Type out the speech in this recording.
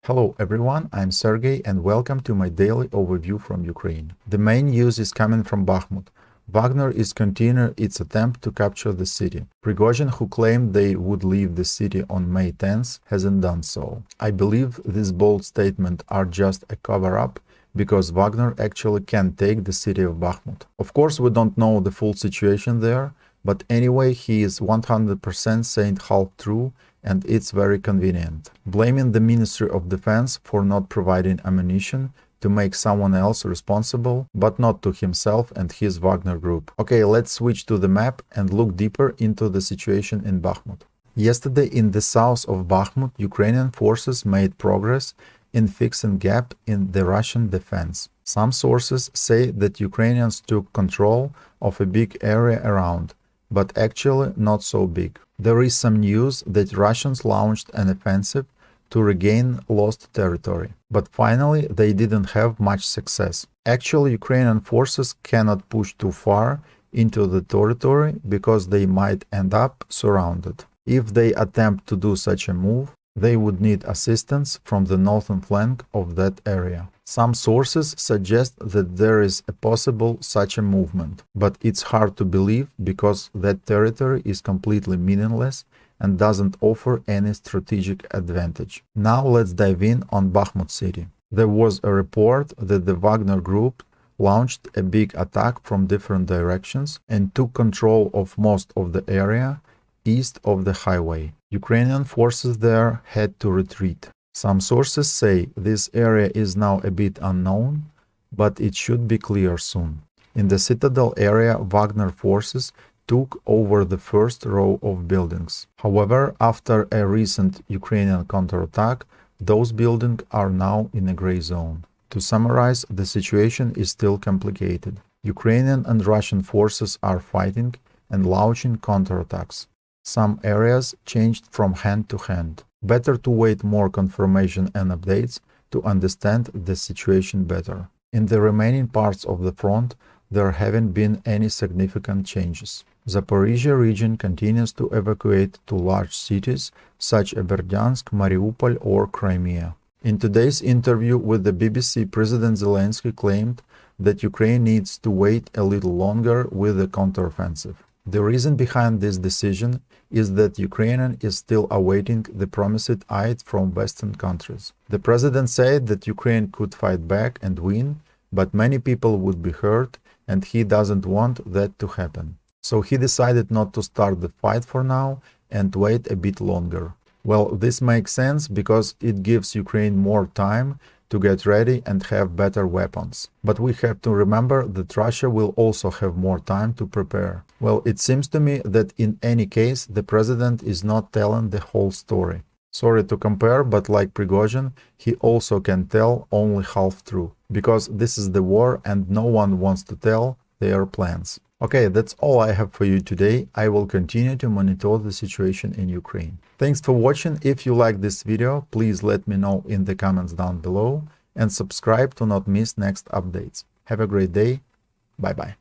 Hello everyone, I'm Sergey and welcome to my daily overview from Ukraine. The main news is coming from Bakhmut. Wagner is continuing its attempt to capture the city. Prigozhin, who claimed they would leave the city on May 10th, hasn't done so. I believe these bold statements are just a cover-up because Wagner actually can take the city of Bakhmut. Of course, we don't know the full situation there, but anyway, he is 100% saying half true, and it's very convenient. Blaming the Ministry of Defense for not providing ammunition to make someone else responsible, but not to himself and his Wagner group. Okay, let's switch to the map and look deeper into the situation in Bakhmut. Yesterday, in the south of Bakhmut, Ukrainian forces made progress in fixing gap in the Russian defense. Some sources say that Ukrainians took control of a big area around, but actually not so big. There is some news that Russians launched an offensive to regain lost territory, but finally they didn't have much success. Actually, Ukrainian forces cannot push too far into the territory because they might end up surrounded. If they attempt to do such a move, they would need assistance from the northern flank of that area. Some sources suggest that there is a possible such a movement, but it's hard to believe because that territory is completely meaningless and doesn't offer any strategic advantage. Now let's dive in on Bakhmut city. There was a report that the Wagner group launched a big attack from different directions and took control of most of the area east of the highway. Ukrainian forces there had to retreat. Some sources say this area is now a bit unknown, but it should be clear soon. In the citadel area, Wagner forces took over the first row of buildings. However, after a recent Ukrainian counterattack, those buildings are now in a gray zone. To summarize, the situation is still complicated. Ukrainian and Russian forces are fighting and launching counterattacks. Some areas changed from hand to hand. Better to wait more confirmation and updates to understand the situation better. In the remaining parts of the front, there haven't been any significant changes. Zaporizhia region continues to evacuate to large cities such as Berdyansk, Mariupol or Crimea. In today's interview with the BBC, President Zelensky claimed that Ukraine needs to wait a little longer with the counteroffensive. The reason behind this decision is that Ukraine is still awaiting the promised aid from Western countries. The president said that Ukraine could fight back and win, but many people would be hurt, and he doesn't want that to happen. So he decided not to start the fight for now and wait a bit longer. Well, this makes sense because it gives Ukraine more time to get ready and have better weapons. But we have to remember that Russia will also have more time to prepare. Well, it seems to me that in any case, the president is not telling the whole story. Sorry to compare, but like Prigozhin, he also can tell only half true. Because this is the war and no one wants to tell their plans. Okay, that's all I have for you today. I will continue to monitor the situation in Ukraine. Thanks for watching. If you like this video, please let me know in the comments down below and subscribe to not miss next updates. Have a great day. Bye-bye.